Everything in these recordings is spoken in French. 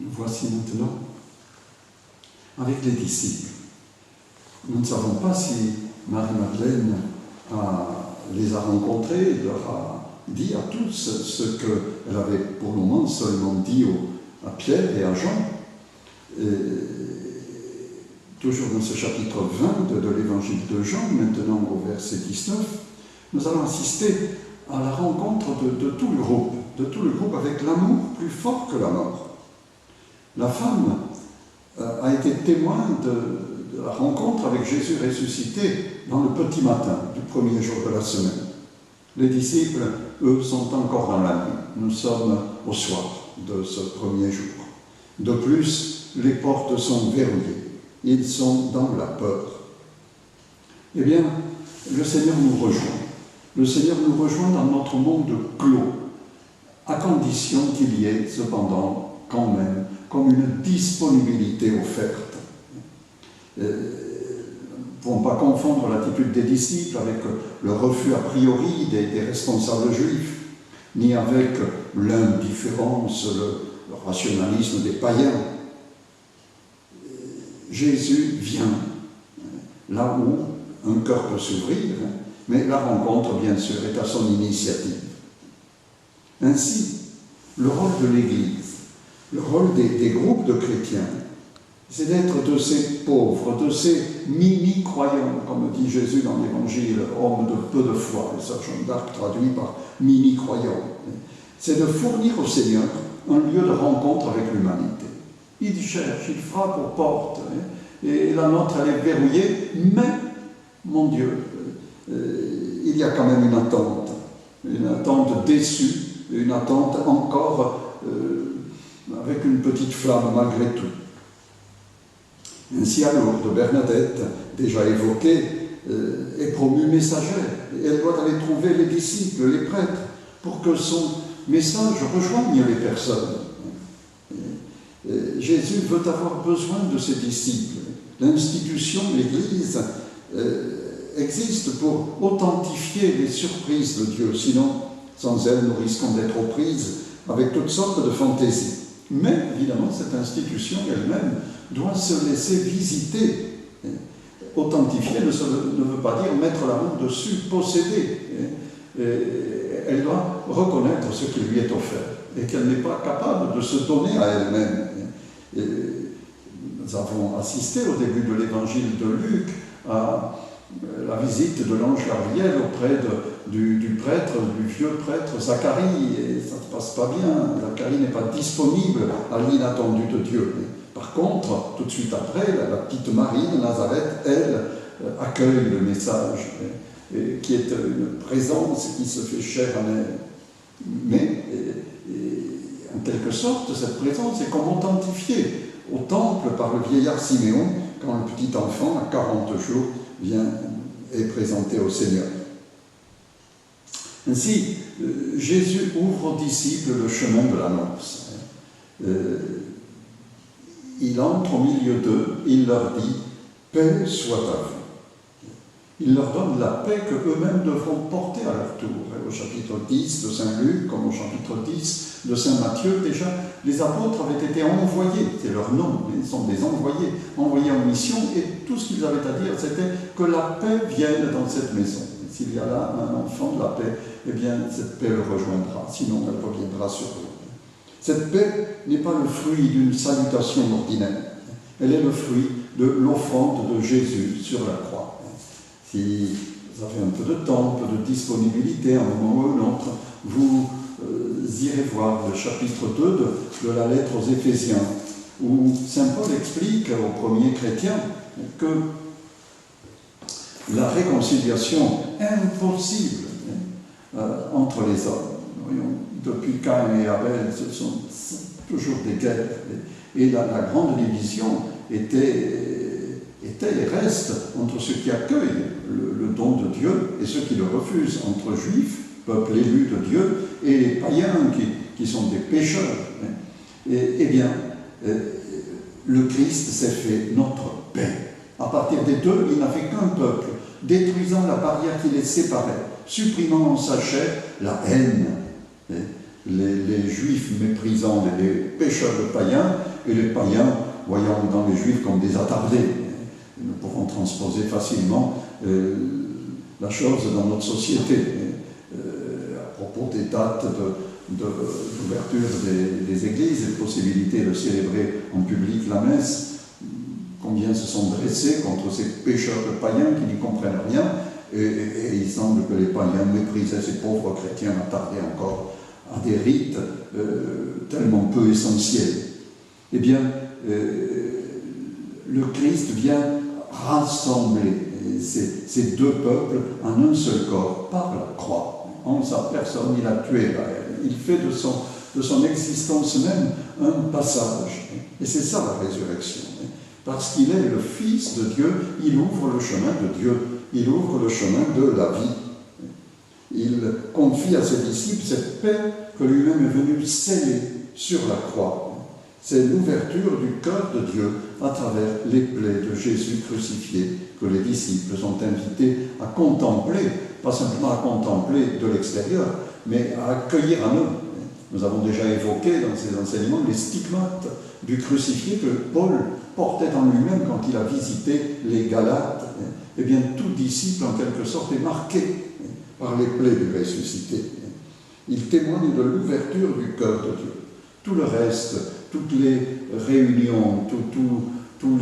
Nous voici maintenant avec les disciples. Nous ne savons pas si Marie-Madeleine les a rencontrés, leur a dit à tous ce qu'elle avait pour le moment seulement dit à Pierre et à Jean. Et toujours dans ce chapitre 20 de l'évangile de Jean, maintenant au verset 19, nous allons assister à la rencontre de tout le groupe avec l'amour plus fort que la mort. La femme a été témoin de la rencontre avec Jésus ressuscité dans le petit matin du premier jour de la semaine. Les disciples, eux, sont encore dans la nuit. Nous sommes au soir de ce premier jour. De plus, les portes sont verrouillées. Ils sont dans la peur. Eh bien, le Seigneur nous rejoint. Le Seigneur nous rejoint dans notre monde clos, à condition qu'il y ait cependant, quand même, comme une disponibilité offerte. Nous ne pouvons pas confondre l'attitude des disciples avec le refus a priori des responsables juifs, ni avec l'indifférence, le rationalisme des païens. Jésus vient là où un cœur peut s'ouvrir, mais la rencontre, bien sûr, est à son initiative. Ainsi, le rôle de l'Église, le rôle des groupes de chrétiens, c'est d'être de ces pauvres, de ces mini-croyants, comme dit Jésus dans l'Évangile, homme de peu de foi, et ça Jeanne d'Arc traduit par mini-croyants. C'est de fournir au Seigneur un lieu de rencontre avec l'humanité. Il cherche, il frappe aux portes, et la nôtre, elle est verrouillée, mais, mon Dieu, il y a quand même une attente déçue, une attente encore avec une petite flamme malgré tout. Ainsi, à Lourdes, Bernadette, déjà évoquée, est promue messagère. Elle doit aller trouver les disciples, les prêtres, pour que son message rejoigne les personnes. Jésus veut avoir besoin de ses disciples. L'institution, l'Église, existe pour authentifier les surprises de Dieu. Sinon, sans elle, nous risquons d'être aux prises avec toutes sortes de fantaisies. Mais, évidemment, cette institution elle-même doit se laisser visiter. Authentifier ne veut pas dire mettre la main dessus, posséder. Elle doit reconnaître ce qui lui est offert et qu'elle n'est pas capable de se donner à elle-même. Nous avons assisté au début de l'évangile de Luc à la visite de l'ange Gabriel auprès du prêtre, du vieux prêtre Zacharie, et ça ne se passe pas bien. Zacharie n'est pas disponible à l'inattendu de Dieu. Par contre, tout de suite après, la petite Marie de Nazareth, elle, accueille le message, qui est une présence qui se fait chair en elle. Mais, en quelque sorte, cette présence est comme authentifiée au temple par le vieillard Siméon, quand le petit enfant, à 40 jours, est présenté au Seigneur. Ainsi, Jésus ouvre aux disciples le chemin de la noce. Il entre au milieu d'eux, il leur dit « Paix soit à vous ». Il leur donne la paix qu'eux-mêmes devront porter à leur tour. Au chapitre 10 de Saint Luc, comme au chapitre 10 de Saint Matthieu, déjà, les apôtres avaient été envoyés, c'est leur nom, ils sont des envoyés en mission, et tout ce qu'ils avaient à dire, c'était que la paix vienne dans cette maison. Et s'il y a là un enfant de la paix, eh bien, cette paix le rejoindra, sinon elle reviendra sur eux. Cette paix n'est pas le fruit d'une salutation ordinaire, elle est le fruit de l'offrande de Jésus sur la croix. Si vous avez un peu de temps, un peu de disponibilité, à un moment ou un autre, vous irez voir le chapitre 2 de la lettre aux Éphésiens, où saint Paul explique aux premiers chrétiens que la réconciliation impossible entre les hommes, depuis Caïn et Abel, ce sont toujours des guerres, et la grande division était et reste entre ceux qui accueillent le don de Dieu et ceux qui le refusent, entre juifs, peuple élu de Dieu, et les païens qui sont des pécheurs. Eh bien, le Christ s'est fait notre paix. À partir des deux, il n'a fait qu'un peuple, détruisant la barrière qui les séparait, supprimant en sa chair la haine. les Juifs méprisant les pécheurs de païens, et les païens voyant dans les Juifs comme des attardés. Nous pouvons transposer facilement la chose dans notre société. À propos des dates d'ouverture des églises et de possibilité de célébrer en public la messe, combien se sont dressés contre ces pécheurs de païens qui n'y comprennent rien, et il semble que les païens méprisaient ces pauvres chrétiens attardés encore à des rites tellement peu essentiels. Eh bien, le Christ vient rassembler ces deux peuples en un seul corps par la croix. En sa personne, il a tué Israël. Il fait de son existence même un passage. Et c'est ça la résurrection. Parce qu'il est le Fils de Dieu, il ouvre le chemin de Dieu. Il ouvre le chemin de la vie. Il confie à ses disciples cette paix que lui-même est venu sceller sur la croix. C'est l'ouverture du cœur de Dieu à travers les plaies de Jésus crucifié que les disciples sont invités à contempler, pas simplement à contempler de l'extérieur, mais à accueillir en eux. Nous avons déjà évoqué dans ces enseignements les stigmates du crucifié que Paul portait en lui-même quand il a visité les Galates. Eh bien, tout disciple, en quelque sorte, est marqué par les plaies du ressuscité. Il témoigne de l'ouverture du cœur de Dieu. Tout le reste, toutes les réunions, tous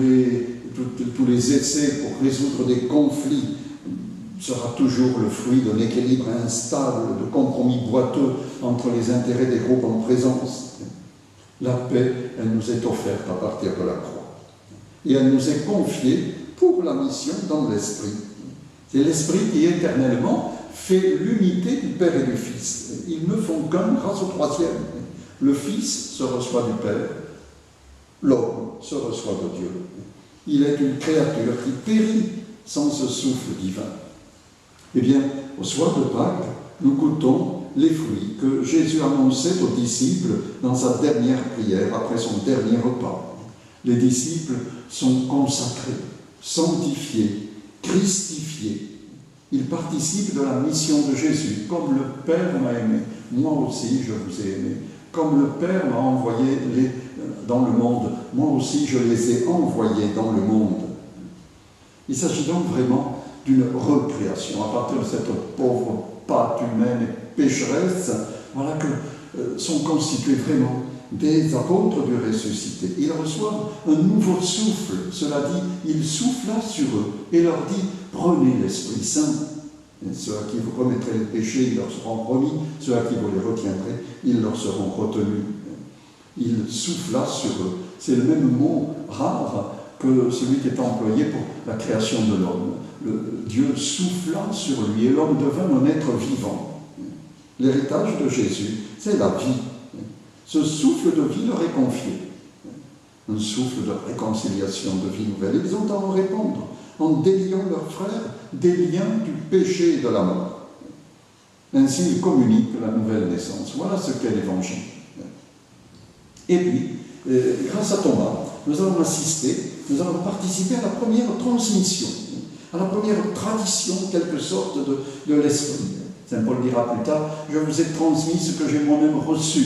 les essais pour résoudre des conflits sera toujours le fruit d'un équilibre instable, de compromis boiteux entre les intérêts des groupes en présence. La paix, elle nous est offerte à partir de la croix. Et elle nous est confiée pour la mission dans l'Esprit. C'est l'Esprit qui éternellement fait l'unité du Père et du Fils. Ils ne font qu'un grâce au troisième. Le Fils se reçoit du Père, l'homme se reçoit de Dieu. Il est une créature qui périt sans ce souffle divin. Eh bien, au soir de Pâques, nous goûtons les fruits que Jésus annonçait aux disciples dans sa dernière prière, après son dernier repas. Les disciples sont consacrés, sanctifiés, christifiés. Ils participent de la mission de Jésus. Comme le Père m'a aimé, moi aussi je vous ai aimé. Comme le Père m'a envoyé dans le monde, moi aussi je les ai envoyés dans le monde. Il s'agit donc vraiment d'une recréation. À partir de cette pauvre pâte humaine et pécheresse, voilà que sont constitués vraiment des apôtres du ressuscité. Ils reçoivent un nouveau souffle. Cela dit, il souffla sur eux et leur dit « Prenez l'Esprit Saint ». Ceux à qui vous remettrez les péchés, ils leur seront remis. Ceux à qui vous les retiendrez, ils leur seront retenus. Il souffla sur eux. C'est le même mot rare que celui qui est employé pour la création de l'homme. Dieu souffla sur lui et l'homme devint un être vivant. L'héritage de Jésus, c'est la vie. Ce souffle de vie leur est confié. Un souffle de réconciliation, de vie nouvelle. Ils ont à en répondre en déliant leurs frères des liens du péché et de la mort. Ainsi, ils communiquent la nouvelle naissance. Voilà ce qu'est l'Évangile. Et puis, grâce à Thomas, nous allons participer à la première transmission, à la première tradition, en quelque sorte, de l'Esprit. Saint Paul dira plus tard, « Je vous ai transmis ce que j'ai moi-même reçu ».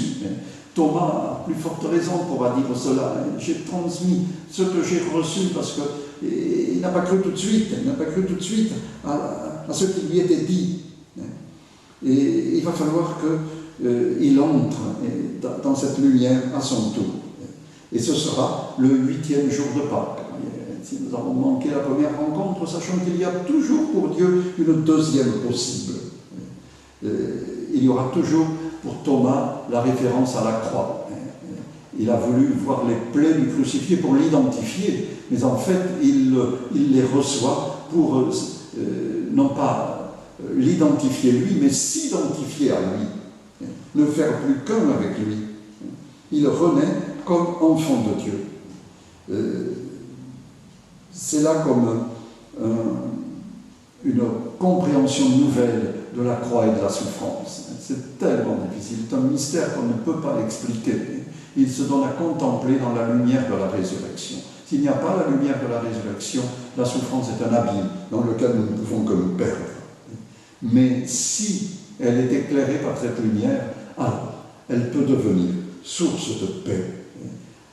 Thomas a plus forte raison pourra dire cela. « J'ai transmis ce que j'ai reçu parce qu'il n'a pas cru tout de suite, à ce qui lui était dit. » Et il va falloir qu'il entre dans cette lumière à son tour. Et ce sera le 8e jour de Pâques. Si nous avons manqué la première rencontre, sachant qu'il y a toujours pour Dieu une deuxième possible. Il y aura toujours pour Thomas la référence à la croix. Il a voulu voir les plaies du crucifié pour l'identifier, mais en fait, il les reçoit pour non pas l'identifier lui, mais s'identifier à lui. Ne faire plus qu'un avec lui. Il renaît comme enfant de Dieu. C'est là comme une compréhension nouvelle de la croix et de la souffrance. C'est tellement difficile, c'est un mystère qu'on ne peut pas expliquer. Il se donne à contempler dans la lumière de la résurrection. S'il n'y a pas la lumière de la résurrection, la souffrance est un abîme dans lequel nous ne pouvons que nous perdre. Mais si elle est éclairée par cette lumière, alors elle peut devenir source de paix.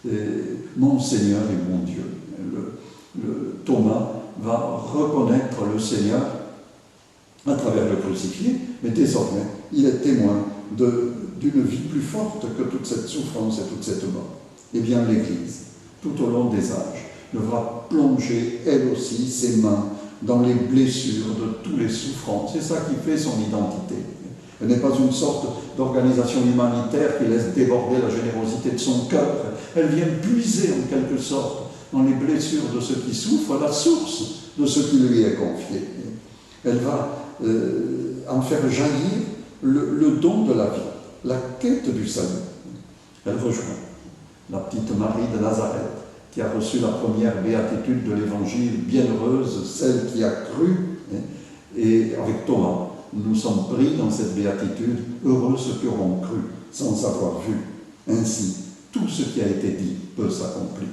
Et mon Seigneur et mon Dieu. Thomas va reconnaître le Seigneur à travers le crucifié, mais désormais, il est témoin d'une vie plus forte que toute cette souffrance et toute cette mort. Eh bien, l'Église, tout au long des âges, devra plonger, elle aussi, ses mains dans les blessures de toutes les souffrances. C'est ça qui fait son identité. Elle n'est pas une sorte d'organisation humanitaire qui laisse déborder la générosité de son cœur. Elle vient puiser, en quelque sorte, dans les blessures de ceux qui souffrent, la source de ce qui lui est confié. Elle va en faire jaillir le don de la vie, la quête du salut. Elle rejoint la petite Marie de Nazareth, qui a reçu la première béatitude de l'Évangile, bienheureuse, celle qui a cru. Et avec Thomas, nous sommes pris dans cette béatitude, heureux ceux qui auront cru, sans avoir vu. Ainsi, tout ce qui a été dit peut s'accomplir.